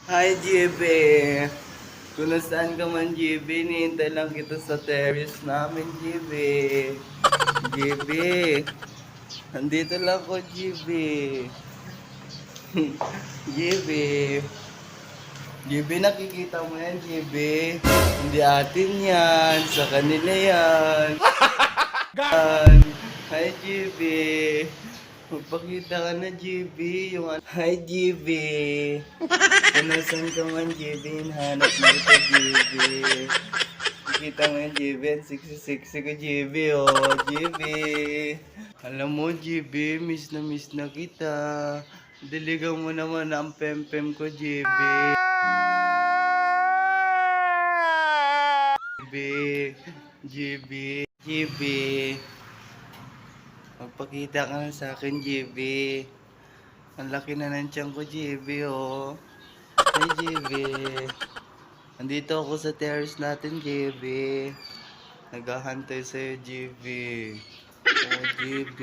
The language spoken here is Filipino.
Hi, JB. Kung nasaan ka man, JB, nihintay lang kita sa terrace namin, JB. JB, nandito lang ko, JB. JB. JB, nakikita mo yan, JB. Hindi atin yan. Sa kanila yan. Hi, JB. Magpakita ka na, JB. Hi, JB. Kung nasan ka man, JB, hanap mo ito, JB. Kita mo yan, JB, ang sexy-sexy ko, JB, oh, JB. Alam mo, JB, miss na kita. Diligan mo naman ang pem-pem ko, JB. JB, JB, JB. Magpakita ka na sa akin, JB. Ang laki na ng tiyan ko, JB, oh. Hi, JB. Nandito ako sa terrace natin, JB. Naghahantay sa'yo, JB. Oh, JB.